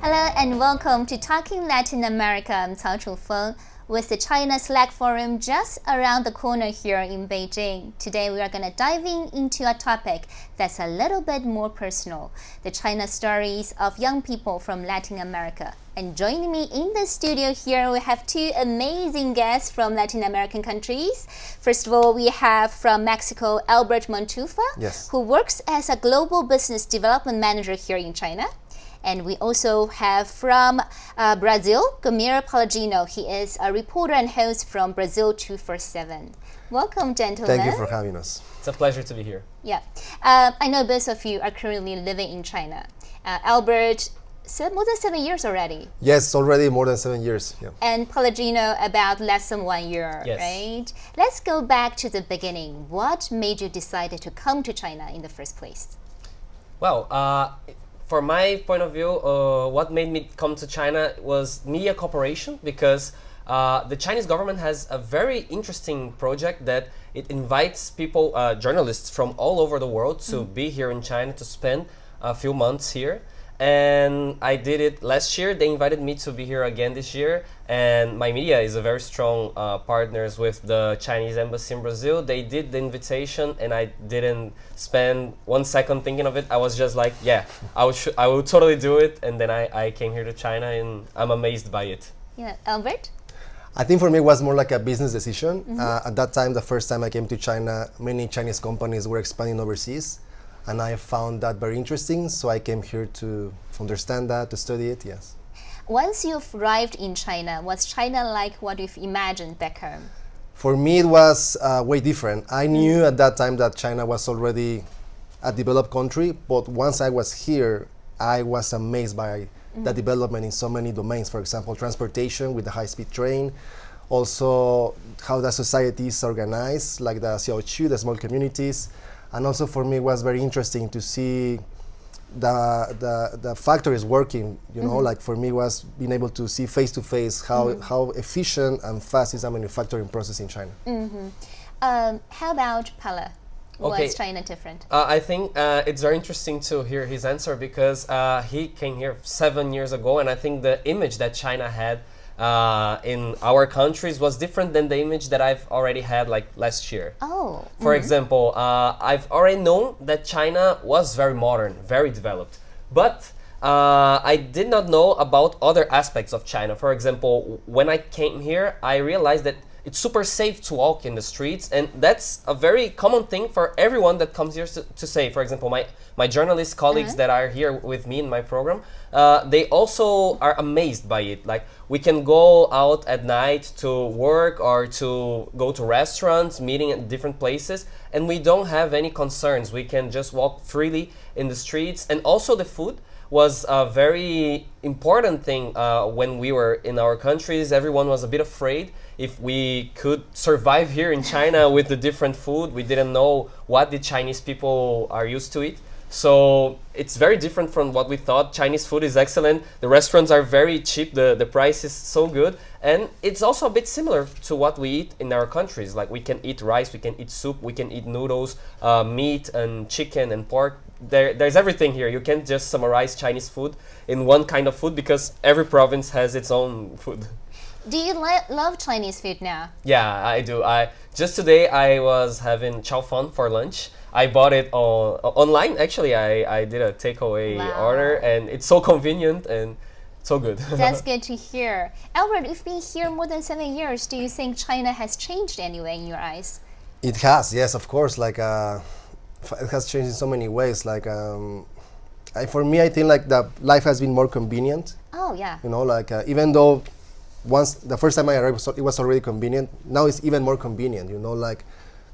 Hello and welcome to Talkin Latin America. I'm Cao Chufeng with the China-LAC Forum just around the corner here in Beijing. Today we are going to dive into a topic that's a little bit more personal, the China stories of young people from Latin America. And joining me in the studio here, we have two amazing guests from Latin American countries. First of all, we have from Mexico, Albert Montufa, Yes. who works as a global business development manager here in China. And we also have from Brazil, Gamir Palagino. He is a reporter and host from Brazil 247. Welcome, gentlemen. Thank you for having us. It's a pleasure to be here. Yeah. I know both of you are currently living in China. Albert, more than 7 years already. Yes, already more than 7 years. Yeah. And Palagino, about less than 1 year, Yes. right? Let's go back to the beginning. What made you decide to come to China in the first place? Well, from my point of view, what made me come to China was media cooperation, because the Chinese government has a very interesting project that it invites people, journalists from all over the world to be here in China to spend a few months here. And I did it last year. They invited me to be here again this year. And my media is a very strong partners with the Chinese embassy in Brazil. They did the invitation and I didn't spend 1 second thinking of it. I was just like, yeah, I will totally do it. And then I came here to China and I'm amazed by it. Yeah, Albert? I think for me it was more like a business decision. At that time, the first time I came to China, many Chinese companies were expanding overseas. And I found that very interesting, so I came here to understand that, to study it, yes. Once you've arrived in China, was China like what you've imagined back home? For me, it was way different. I knew at that time that China was already a developed country, but once I was here, I was amazed by the development in so many domains. For example, transportation with the high-speed train, also how the society is organized, like the Xiaoqiu, the small communities. And also for me, it was very interesting to see the factories working, you know, like for me was being able to see face to face how efficient and fast is the manufacturing process in China. How about Pala? Okay. Was China different? I think it's very interesting to hear his answer, because he came here 7 years ago, and I think the image that China had in our countries was different than the image that I've already had like last year. Oh. For example, I've already known that China was very modern, very developed, but I did not know about other aspects of China. For example, when I came here, I realized that it's super safe to walk in the streets, and that's a very common thing for everyone that comes here to say. For example, my journalist colleagues that are here with me in my program, they also are amazed by it. Like, we can go out at night to work or to go to restaurants, meeting at different places, and we don't have any concerns. We can just walk freely in the streets. And also the food was a very important thing when we were in our countries. Everyone was a bit afraid if we could survive here in China with the different food. We didn't know what the Chinese people are used to eat. So it's very different from what we thought. Chinese food is excellent. The restaurants are very cheap. The price is so good. And it's also a bit similar to what we eat in our countries. Like, we can eat rice, we can eat soup, we can eat noodles, meat and chicken and pork. There's everything here. You can't just summarize Chinese food in one kind of food, because every province has its own food. Do you love Chinese food now? Yeah, I do. Just today I was having chow fun for lunch. I bought it online. Actually, I did a takeaway order, and it's so convenient and so good. That's good to hear. Albert, you've been here more than 7 years. Do you think China has changed anyway in your eyes? It has, yes, of course. Like, it has changed in so many ways. Like, for me, I think like the life has been more convenient. Oh, yeah. You know, like even though the first time I arrived, it was already convenient. Now it's even more convenient. You know, like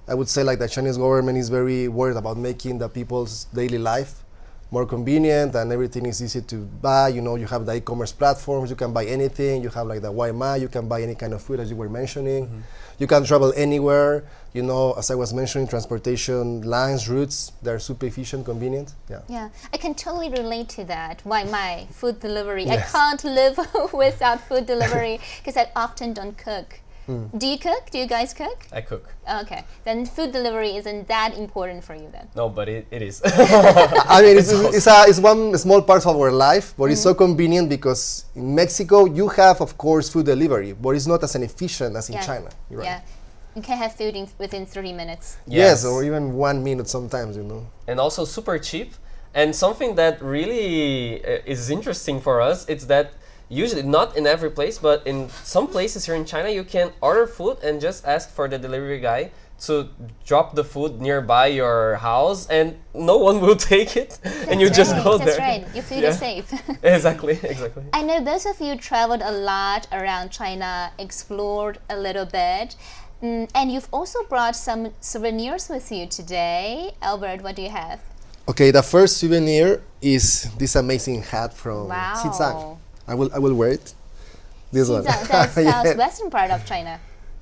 I would say, like the Chinese government is very worried about making the people's daily life more convenient, and everything is easy to buy. You know, you have the e-commerce platforms, you can buy anything. You have like the Waimai, you can buy any kind of food, as you were mentioning. You can travel anywhere. You know, as I was mentioning, transportation lines, routes, they're super efficient, convenient. Yeah. Yeah, I can totally relate to that. Why my food delivery? Yes. I can't live without food delivery because I often don't cook. Do you cook? Do you guys cook? I cook. Okay, then food delivery isn't that important for you then. No, but it is. I mean, it's one small part of our life, but it's so convenient because in Mexico you have, of course, food delivery, but it's not as efficient as in China. You're right. Yeah, you can have food within 30 minutes. Yes, or even 1 minute sometimes, you know. And also super cheap. And something that really is interesting for us, it's that usually not in every place, but in some places here in China, you can order food and just ask for the delivery guy to drop the food nearby your house, and no one will take it, and you just go there. That's right. Your food is safe. Exactly. I know both of you traveled a lot around China, explored a little bit, and you've also brought some souvenirs with you today. Albert, what do you have? Okay, the first souvenir is this amazing hat from Xizang. I will wear it. This one. That's southwestern part of China.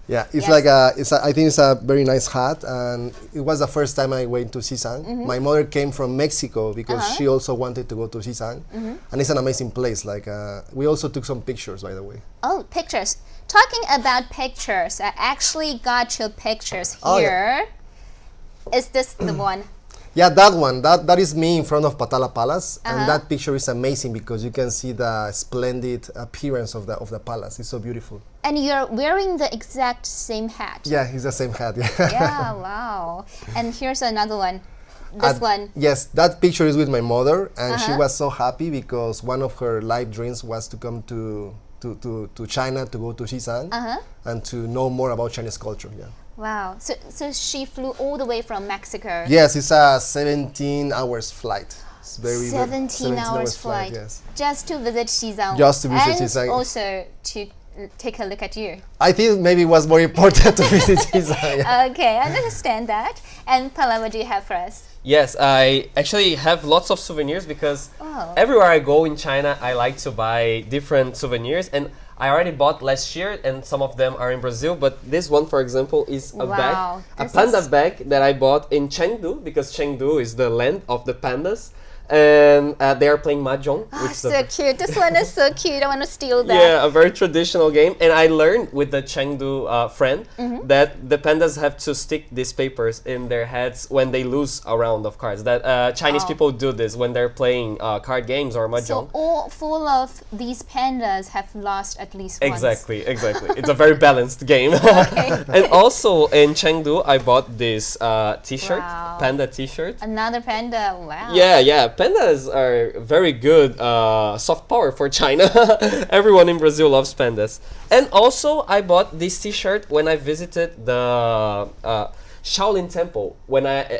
Yeah, it's like I think it's a very nice hat, and it was the first time I went to Xizang. My mother came from Mexico because she also wanted to go to Xizang, and it's an amazing place. Like we also took some pictures, by the way. Oh, pictures. Talking about pictures, I actually got your pictures here. Is this the one? Yeah, that one. That is me in front of Patala Palace, and that picture is amazing because you can see the splendid appearance of the palace. It's so beautiful. And you're wearing the exact same hat. Yeah, it's the same hat. Yeah, wow. And here's another one. This one. Yes, that picture is with my mother, and she was so happy because one of her life dreams was to come to China, to go to Xizang, and to know more about Chinese culture. Yeah. Wow. So she flew all the way from Mexico. Yes, it's a 17 hours flight. It's 17 hours flight. Yes. Just to visit Xizang. Just to visit Xizang. And also to take a look at you. I think maybe it was more important to visit Xizang. Yeah. Okay, I understand that. And Pala, what do you have for us? Yes, I actually have lots of souvenirs because everywhere I go in China, I like to buy different souvenirs, and I already bought last year, and some of them are in Brazil, but this one, for example, is a bag, a panda bag that I bought in Chengdu, because Chengdu is the land of the pandas, and they are playing mahjong. Oh, so cute. This one is so cute. I want to steal that. Yeah, a very traditional game. And I learned with the Chengdu friend that the pandas have to stick these papers in their heads when they lose a round of cards. That Chinese people do this when they're playing card games or mahjong. So all 4 of these pandas have lost at least once. Exactly. It's a very balanced game. And also in Chengdu, I bought this t-shirt, panda t-shirt. Another panda. Wow. Yeah. Pandas are very good soft power for China. Everyone in Brazil loves pandas. And also, I bought this t-shirt when I visited the Shaolin Temple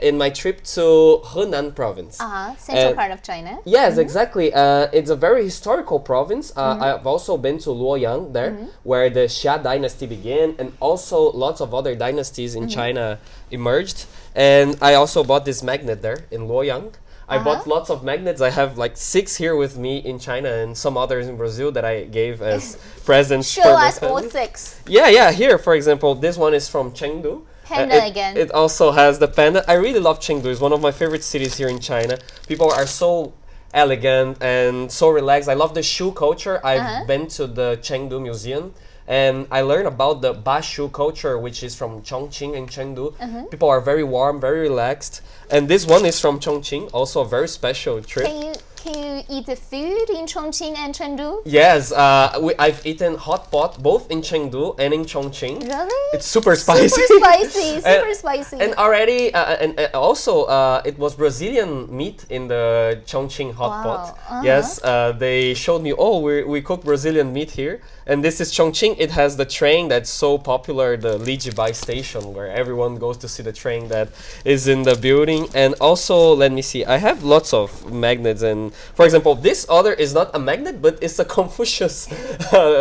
in my trip to Henan province. Central part of China. Yes, exactly. It's a very historical province. I've also been to Luoyang there, where the Xia dynasty began, and also lots of other dynasties in China emerged. And I also bought this magnet there in Luoyang. I bought lots of magnets. I have like 6 here with me in China and some others in Brazil that I gave as presents. Show us all 6. Yeah. Here, for example, this one is from Chengdu. Panda again. It also has the panda. I really love Chengdu. It's one of my favorite cities here in China. People are so elegant and so relaxed. I love the shoe culture. I've been to the Chengdu Museum, and I learned about the Ba shoe culture, which is from Chongqing and Chengdu. People are very warm, very relaxed. And this one is from Chongqing, also a very special trip. Can you eat the food in Chongqing and Chengdu? Yes, I've eaten hot pot both in Chengdu and in Chongqing. Really? It's super spicy. Super spicy. And already, and also, it was Brazilian meat in the Chongqing hot pot. Yes, they showed me, we cook Brazilian meat here. And this is Chongqing. It has the train that's so popular, the Lijibai station, where everyone goes to see the train that is in the building. And also, let me see, I have lots of magnets. And for example, this other is not a magnet, but it's a Confucius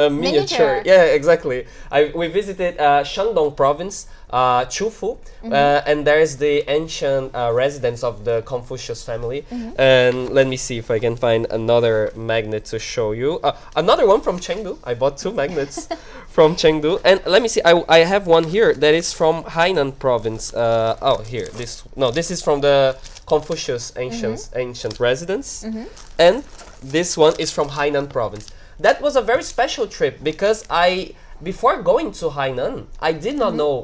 miniature. Yeah, exactly. We visited Shandong province, Chufu, and there's the ancient residence of the Confucius family. And let me see if I can find another magnet to show you. Another one from Chengdu. I bought 2 magnets from Chengdu. And let me see, I have one here that is from Hainan province. Here, this is from the Confucius ancient residence. And this one is from Hainan province. That was a very special trip because I before going to Hainan, I did not know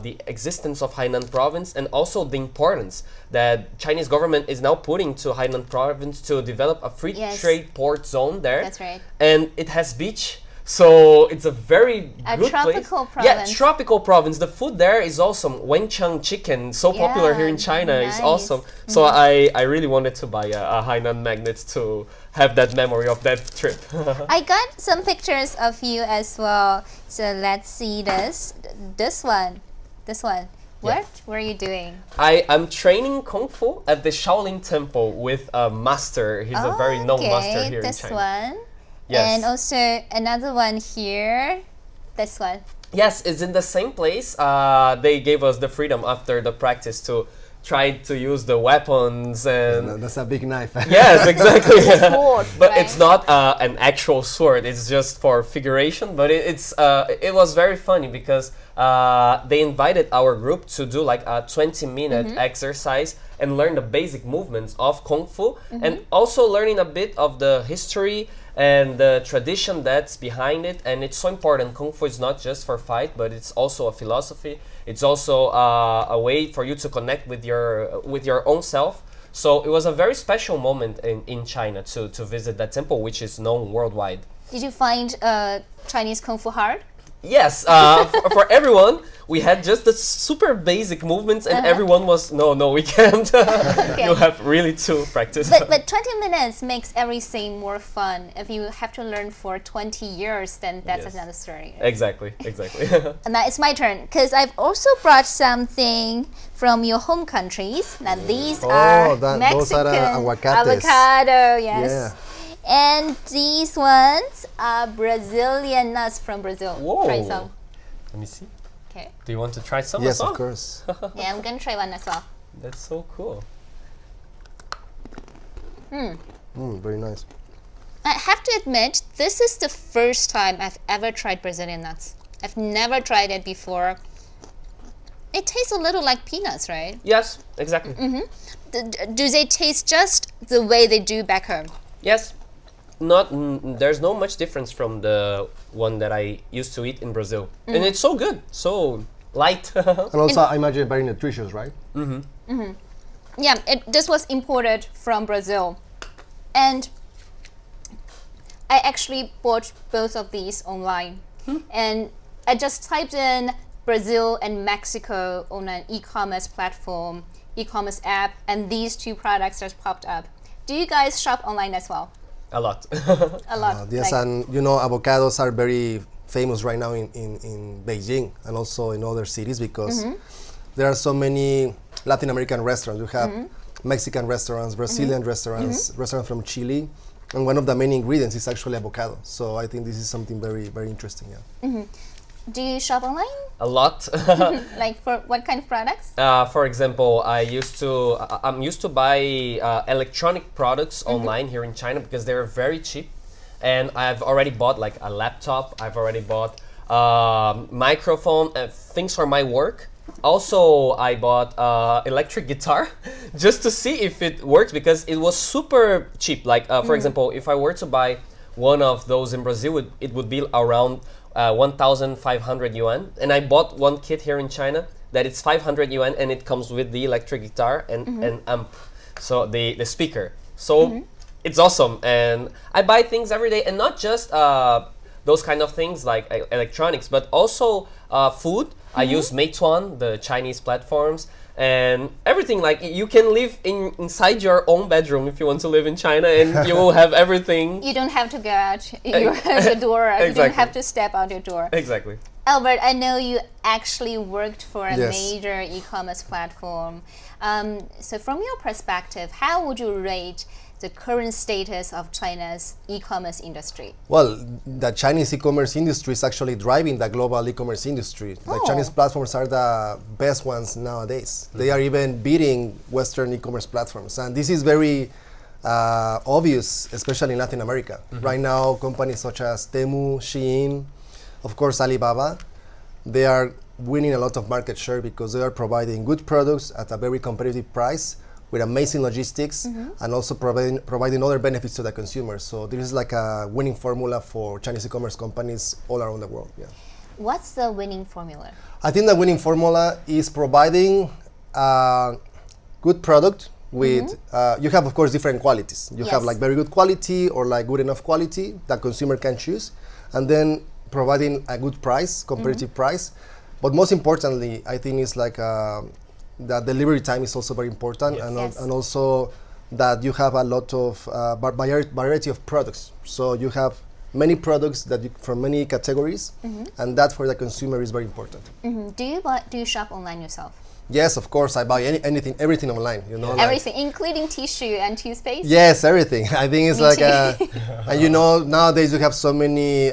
the existence of Hainan province and also the importance that Chinese government is now putting to Hainan province to develop a free trade port zone there. That's right. And it has beach. So it's a very good tropical place. Yeah, province. tropical province. The food there is awesome. Wenchang chicken, so popular here in China, is awesome. So I really wanted to buy a Hainan magnet to have that memory of that trip. I got some pictures of you as well. So let's see this. This one. What were you doing? I'm training Kung Fu at the Shaolin Temple with a master. He's a very known master here in China. This one. Yes. And also another one here. This one. Yes, it's in the same place. They gave us the freedom after the practice to try to use the weapons and that's a big knife. yes, exactly. Sword, but right? it's not an actual sword. It's just for figuration. But it was very funny because they invited our group to do like a 20-minute exercise and learn the basic movements of Kung Fu and also learning a bit of the history and the tradition that's behind it. And it's so important. Kung Fu is not just for fight, but it's also a philosophy. It's also a way for you to connect with your own self. So it was a very special moment in China to visit that temple, which is known worldwide. Did you find Chinese Kung Fu hard? Yes, for everyone, we had just the super basic movements, and everyone was, no, we can't. You have really to practice. But 20 minutes makes everything more fun. If you have to learn for 20 years, then that's another story. Exactly. And now it's my turn, because I've also brought something from your home countries. Now these are Mexican those are aguacates. Avocado, yes. Yeah. And these ones are Brazilian nuts from Brazil. Whoa. Try some. Let me see. Okay. Do you want to try some? Yes, as well? of course. Yeah, I'm gonna try one as well. That's so cool. Very nice. I have to admit, this is the first time I've ever tried Brazilian nuts. I've never tried it before. It tastes a little like peanuts, right? Yes, exactly. Do they taste just the way they do back home? Yes. There's no much difference from the one that I used to eat in Brazil. And it's so good, so light. And also, I imagine very nutritious, right? Yeah, this was imported from Brazil. And I actually bought both of these online. And I just typed in Brazil and Mexico on an e-commerce platform, e-commerce app, and these two products just popped up. Do you guys shop online as well? A lot. A lot. Yes, and avocados are very famous right now in Beijing and also in other cities because there are so many Latin American restaurants. You have Mexican restaurants, Brazilian restaurants, restaurants from Chile, and one of the main ingredients is actually avocado. So I think this is something very, very interesting. Yeah. Do you shop online? A lot. Like for what kind of products? For example, I'm used to buy electronic products online here in China because they're very cheap, and I've already bought like a laptop. I've already bought microphone, things for my work. Also, I bought electric guitar just to see if it works because it was super cheap. Like for example, if I were to buy one of those in Brazil, it would be around 1,500 yuan, and I bought one kit here in China that it's 500 yuan, and it comes with the electric guitar and amp, so the speaker. So it's awesome, and I buy things every day, and not just those kind of things like electronics, but also food. I use Meituan, the Chinese platforms, and everything. Like you can live inside your own bedroom if you want to live in China, and you will have everything. You don't have to go out your door. Exactly. You don't have to step out your door. Exactly. Albert, I know you actually worked for a Yes. major e-commerce platform. So from your perspective, how would you rate the current status of China's e-commerce industry? Well, the Chinese e-commerce industry is actually driving the global e-commerce industry. Like Chinese platforms are the best ones nowadays. They are even beating Western e-commerce platforms. And this is very obvious, especially in Latin America. Right now, companies such as Temu, Shein, of course, Alibaba, they are winning a lot of market share because they are providing good products at a very competitive price with amazing logistics and also providing other benefits to the consumers. So this is like a winning formula for Chinese e-commerce companies all around the world. Yeah. What's the winning formula? I think the winning formula is providing a good product with, you have of course different qualities. You have Yes. like very good quality or like good enough quality that consumer can choose, and then providing a good price, competitive price. But most importantly, I think it's like the delivery time is also very important, Yes. Yes. and also that you have a lot of variety of products. So you have many products that from many categories, and that for the consumer is very important. Do you shop online yourself? Yes, of course, I buy everything online. You know, like- Everything, including tissue and toothpaste? Yes, everything. I think it's Me like, too. and you know, nowadays you have so many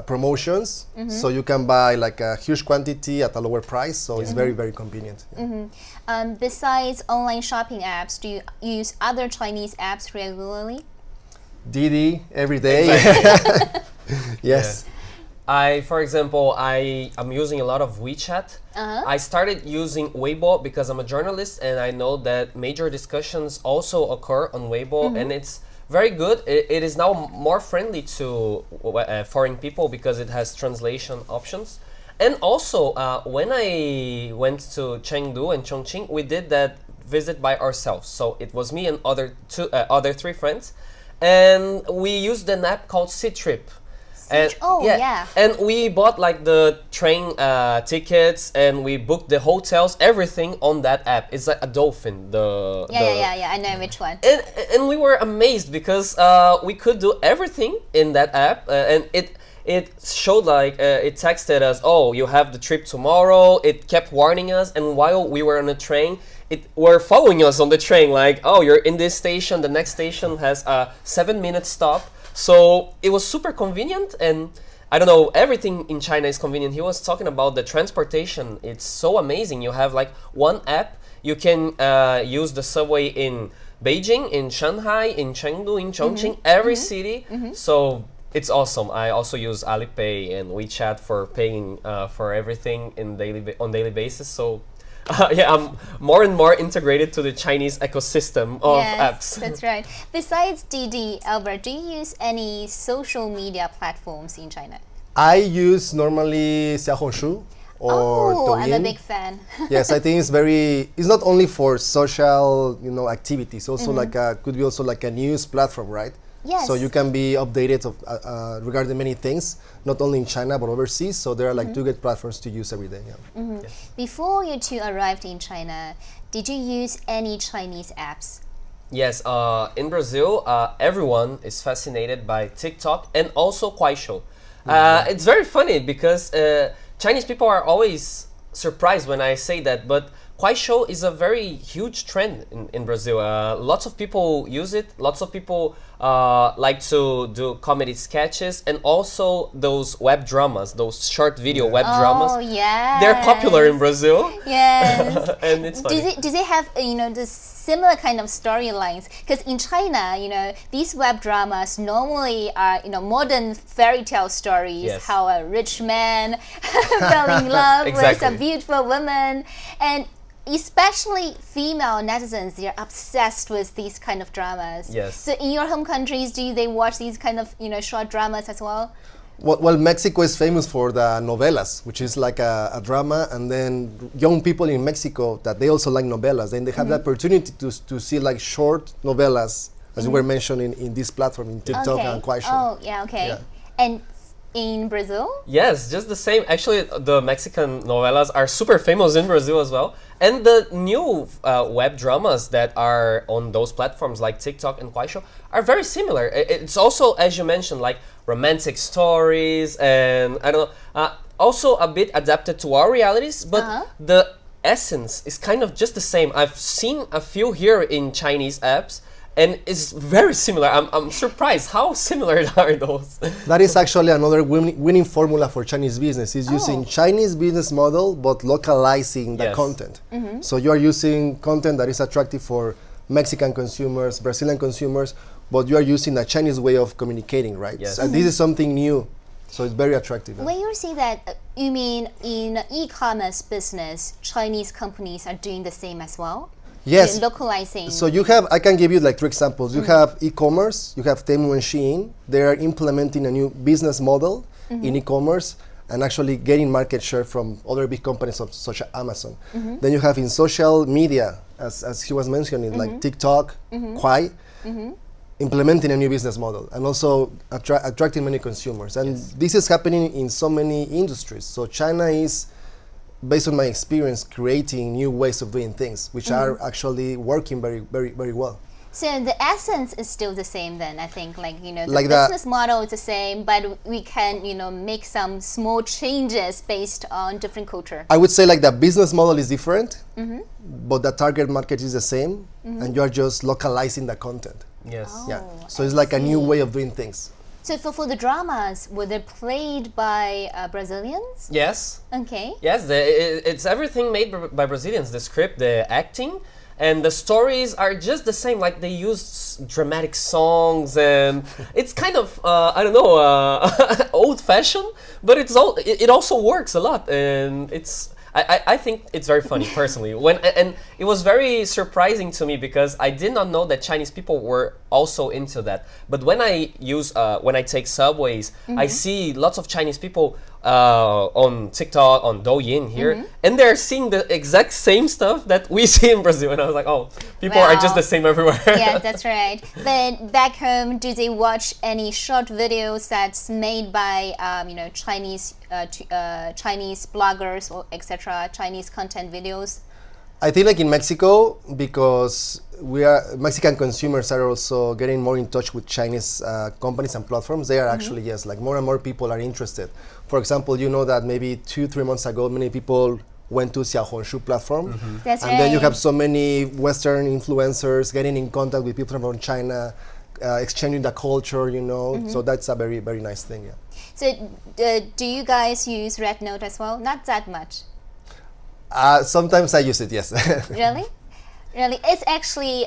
promotions, so you can buy like a huge quantity at a lower price. So it's very, very convenient. Besides online shopping apps, do you use other Chinese apps regularly? Didi every day. Yes. For example, I'm using a lot of WeChat. I started using Weibo because I'm a journalist and I know that major discussions also occur on Weibo, and it's very good. It is now more friendly to foreign people because it has translation options. And also, when I went to Chengdu and Chongqing, we did that visit by ourselves. So it was me and other three friends, and we used an app called Ctrip. And yeah. and we bought like the train tickets and we booked the hotels, everything on that app. It's like a dolphin. Yeah, I know which one. And we were amazed because we could do everything in that app, and it showed like it texted us, oh, you have the trip tomorrow. It kept warning us, and while we were on the train, it were following us on the train, like, oh, you're in this station. The next station has a 7-minute stop. So it was super convenient, and I don't know, everything in China is convenient. He was talking about the transportation. It's so amazing. You have like one app. You can use the subway in Beijing, in Shanghai, in Chengdu, in Chongqing, every city. So it's awesome. I also use Alipay and WeChat for paying for everything on daily basis. So yeah, I'm more and more integrated to the Chinese ecosystem of apps. That's right. Besides Didi, Albert, do you use any social media platforms in China? I use normally Xiaohongshu or Oh, I'm a Douyin. big fan. Yes, I think it's not only for social, activities. Also could be also like a news platform, right? Yes. So you can be updated regarding many things, not only in China but overseas. So there are like two good platforms to use every day. Yeah. Before you two arrived in China, did you use any Chinese apps? Yes, in Brazil, everyone is fascinated by TikTok and also Kuaishou. It's very funny because Chinese people are always surprised when I say that, but Kuaishou is a very huge trend in Brazil. Lots of people use it. Lots of people like to do comedy sketches and also those web dramas, those short video web dramas. Oh, yeah. They're popular in Brazil. Yes. And it's funny. Do they have the similar kind of storylines? Because in China, these web dramas normally are modern fairy tale stories. Yes. How a rich man fell in love with Exactly. a beautiful woman, and especially female netizens, they're obsessed with these kind of dramas. Yes. So in your home countries, do they watch these kind of short dramas as well? Well, Mexico is famous for the novelas, which is like a drama, and then young people in Mexico that they also like novelas, and they have the opportunity to see like short novelas, as you were mentioning in this platform, in TikTok and Kuaishou. Oh, yeah, okay. Yeah. And in Brazil? Yes, just the same. Actually, the Mexican novelas are super famous in Brazil as well. And the new web dramas that are on those platforms like TikTok and Kuaishou are very similar. It's also, as you mentioned, like romantic stories and I don't know, also a bit adapted to our realities, but the essence is kind of just the same. I've seen a few here in Chinese apps, and it's very similar. I'm surprised how similar are those. That is actually another winning formula for Chinese business, is using Chinese business model but localizing the Yes. content. So you are using content that is attractive for Mexican consumers, Brazilian consumers, but you are using a Chinese way of communicating, right? Yes. So this is something new, so it's very attractive. When you say that, you mean in e-commerce business, Chinese companies are doing the same as well? Yes. Localizing. So I can give you like 3 examples. You have e-commerce, you have Temu and Shein. They are implementing a new business model in e-commerce, and actually getting market share from other big companies such as Amazon. Then you have in social media, as he was mentioning, like TikTok, Kwai, implementing a new business model and also attracting many consumers. And this is happening in so many industries. So China is, based on my experience, creating new ways of doing things, which are actually working very, very, very well. So the essence is still the same then, I think, like, the Like business model is the same, but we can, make some small changes based on different culture. I would say like the business model is different, but the target market is the same, and you are just localizing the content. Yes. Yeah. So it's like a new way of doing things. So for the dramas, were they played by Brazilians? Yes. Okay. Yes, it's everything made by Brazilians. The script, the acting, and the stories are just the same. Like they use dramatic songs, and it's kind of I don't know, old-fashioned, but it also works a lot, and it's. I think it's very funny personally. And it was very surprising to me because I did not know that Chinese people were also into that. But when I take subways, I see lots of Chinese people on TikTok, on Douyin here, and they're seeing the exact same stuff that we see in Brazil. And I was like, oh, people are just the same everywhere. Yeah, that's right. But back home, do they watch any short videos that's made by Chinese bloggers or etc. Chinese content videos? I think like in Mexico, because Mexican consumers are also getting more in touch with Chinese companies and platforms. They are actually, yes, like more and more people are interested. For example, you know that maybe 2-3 months ago, many people went to Xiaohongshu platform. That's and right. then you have so many Western influencers getting in contact with people from China, exchanging the culture, So that's a very, very nice thing, yeah. So do you guys use Red Note as well? Not that much. Sometimes I use it, yes. Really? Really? It's actually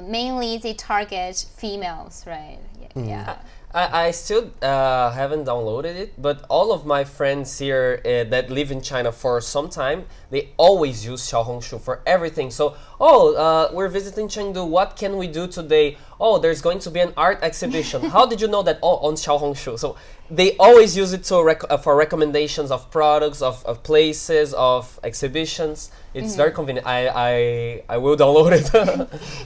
mainly they target females, right? Yeah. I still haven't downloaded it, but all of my friends here that live in China for some time, they always use Xiaohongshu for everything. So, we're visiting Chengdu. What can we do today? Oh, there's going to be an art exhibition. How did you know that? Oh, on Xiaohongshu. So they always use it for recommendations of products, of places, of exhibitions. It's very convenient. I will download it.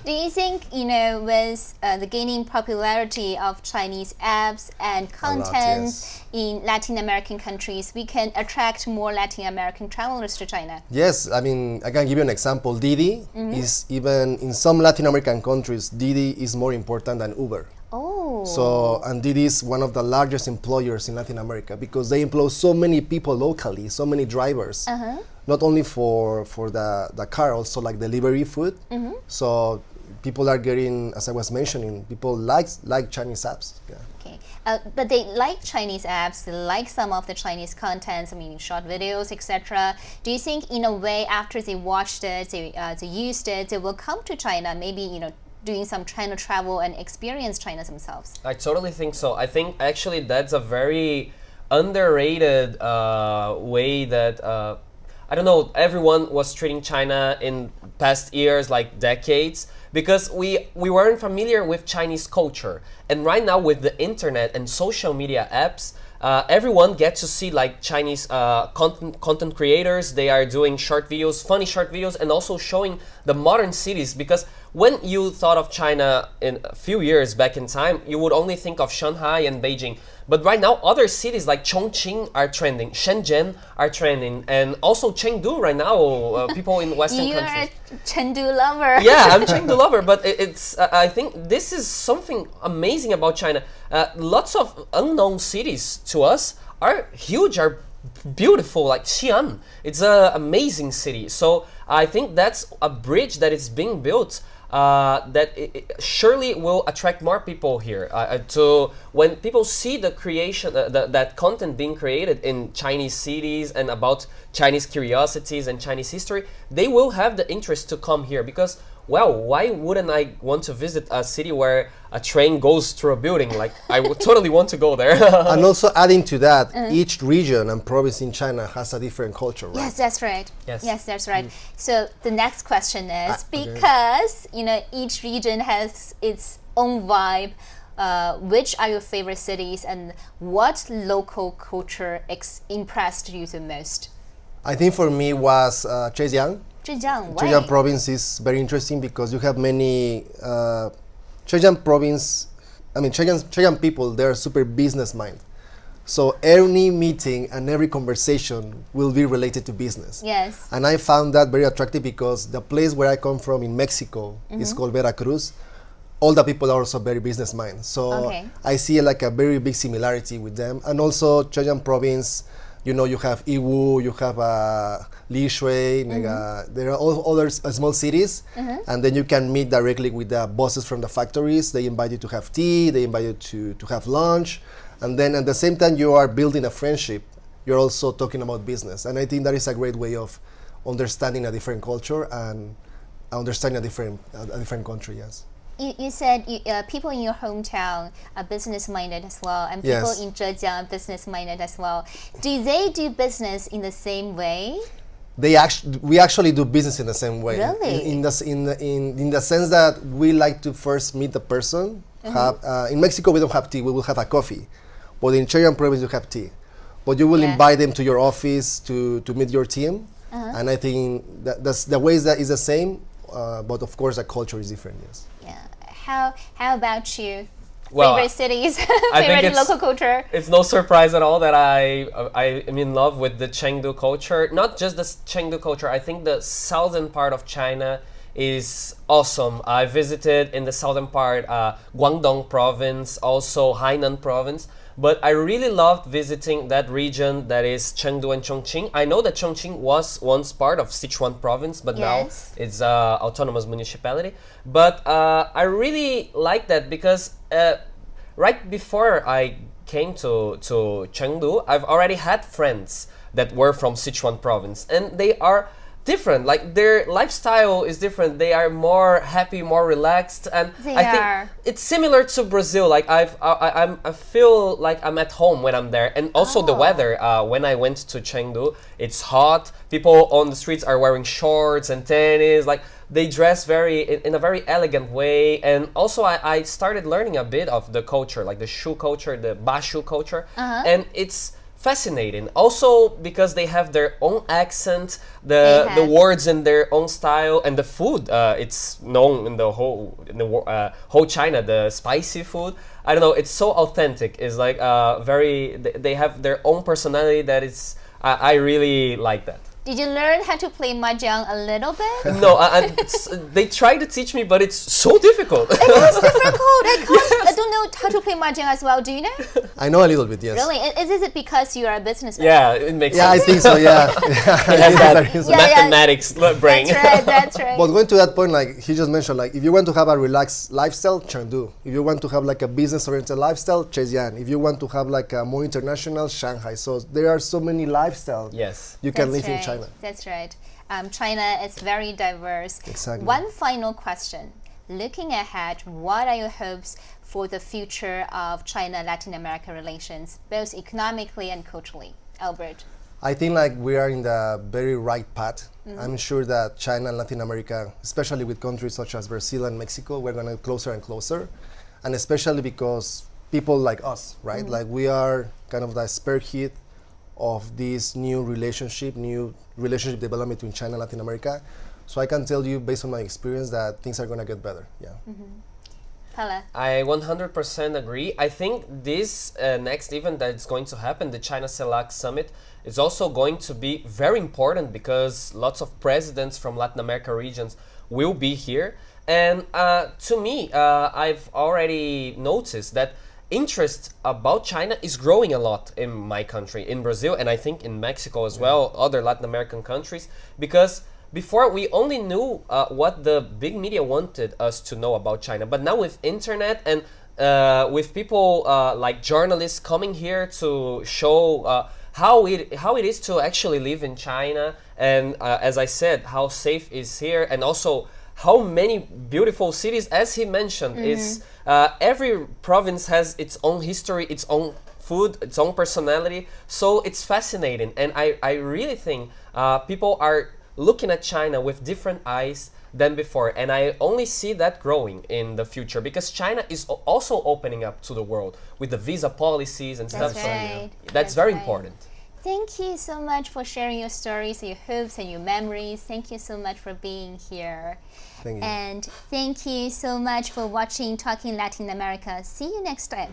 Do you think, with the gaining popularity of Chinese apps and contents in Latin American countries, we can attract more Latin American travelers to China? Yes, I mean, I can give you an example. Didi is even, in some Latin American countries, Didi is more important than Uber. Oh. So, and Didi is one of the largest employers in Latin America because they employ so many people locally, so many drivers. Not only for the car, also like delivery food. So people are getting, as I was mentioning, people like Chinese apps. Yeah. Okay. But they like Chinese apps, they like some of the Chinese contents, I mean, short videos, etc. Do you think, in a way, after they watched it, they used it, they will come to China, maybe, doing some China travel and experience China themselves? I totally think so. I think actually that's a very underrated way that, I don't know, everyone was treating China in past years, like decades, because we weren't familiar with Chinese culture. And right now with the internet and social media apps, everyone gets to see like Chinese content creators. They are doing short videos, funny short videos, and also showing the modern cities. Because when you thought of China in a few years back in time, you would only think of Shanghai and Beijing. But right now, other cities like Chongqing are trending, Shenzhen are trending, and also Chengdu right now, people in Western countries. You're a Chengdu lover. Yeah, I'm Chengdu lover, but it's I think this is something amazing about China. Lots of unknown cities to us are huge, are beautiful, like Xi'an. It's an amazing city. So I think that's a bridge that is being built that it surely will attract more people here. To when people see the creation, that content being created in Chinese cities and about Chinese curiosities and Chinese history, they will have the interest to come here because, well, why wouldn't I want to visit a city where a train goes through a building? Like, I would totally want to go there. And also adding to that, each region and province in China has a different culture, right? Yes, that's right. Yes, that's right. So the next question is, because each region has its own vibe, which are your favorite cities and what local culture impressed you the most? I think for me was Zhejiang. Zhejiang, why? Zhejiang province is very interesting because you have many Zhejiang province. I mean, Zhejiang people, they're super business mind. So any meeting and every conversation will be related to business. Yes. And I found that very attractive because the place where I come from in Mexico is called Veracruz. All the people are also very business mind. So I see like a very big similarity with them. And also Zhejiang province, you know, you have Yiwu, you have Lishui, there are all other small cities, and then you can meet directly with the bosses from the factories. They invite you to have tea, they invite you to have lunch, and then at the same time you are building a friendship, you're also talking about business. And I think that is a great way of understanding a different culture and understanding a different country, yes. You said people in your hometown are business-minded as well, and people in Zhejiang are business-minded as well. Do they do business in the same way? We actually do business in the same way. Really? In the sense that we like to first meet the person. In Mexico, we don't have tea. We will have a coffee. But in Zhejiang province, you have tea. But you will invite them to your office to meet your team. And I think that's the ways that is the same. But of course, the culture is different. Yes. Yeah. How about you? Well, favorite cities, I think favorite local culture. It's no surprise at all that I am in love with the Chengdu culture. Not just the Chengdu culture. I think the southern part of China is awesome. I visited in the southern part, Guangdong province, also Hainan province. But I really loved visiting that region that is Chengdu and Chongqing. I know that Chongqing was once part of Sichuan province, but now it's autonomous municipality. But I really like that because right before I came to Chengdu, I've already had friends that were from Sichuan province, and they are different. Like their lifestyle is different. They are more happy, more relaxed, and I think it's similar to Brazil. Like I feel like I'm at home when I'm there, and also the weather. When I went to Chengdu, it's hot. People on the streets are wearing shorts and tennis. Like they dress in a very elegant way, and also I started learning a bit of the culture, like the shoe culture, the bashu culture, and it's fascinating. Also because they have their own accent, the words in their own style, and the food. It's known in the whole China, the spicy food. I don't know. It's so authentic. It's like They have their own personality. That is. I really like that. Did you learn how to play mahjong a little bit? No, they try to teach me, but it's so difficult. It is difficult. I don't know how to play mahjong as well. Do you know? I know a little bit, yes. Really? Is it because you are a businessman? Yeah, it makes sense. I think so, yeah. It has that mathematics brain. That's right. But going to that point, like he just mentioned, like if you want to have a relaxed lifestyle, Chengdu. If you want to have like a business-oriented lifestyle, Zhejiang. If you want to have like a more international, Shanghai. So there are so many lifestyles you can live in China. That's right. China is very diverse. Exactly. One final question. Looking ahead, what are your hopes for the future of China-Latin America relations, both economically and culturally? Albert? I think like we are in the very right path. I'm sure that China and Latin America, especially with countries such as Brazil and Mexico, we're going to get closer and closer. And especially because people like us, right? Like we are kind of the spearhead of this new relationship development between China and Latin America. So I can tell you, based on my experience, that things are going to get better. Yeah. Pala? I 100% agree. I think this next event that's going to happen, the China-LAC summit, is also going to be very important because lots of presidents from Latin America regions will be here. And to me, I've already noticed that interest about China is growing a lot in my country, in Brazil, and I think in Mexico as well, other Latin American countries, because before we only knew what the big media wanted us to know about China, but now with internet and with people like journalists coming here to show how it is to actually live in China, and as I said, how safe is here, and also how many beautiful cities, as he mentioned, is every province has its own history, its own food, its own personality. So it's fascinating, and I really think people are looking at China with different eyes, than before. And I only see that growing in the future because China is also opening up to the world with the visa policies and That's stuff. right. So that's That's very right. important. Thank you so much for sharing your stories, your hopes, and your memories. Thank you so much for being here. Thank you. And thank you so much for watching Talking Latin America. See you next time.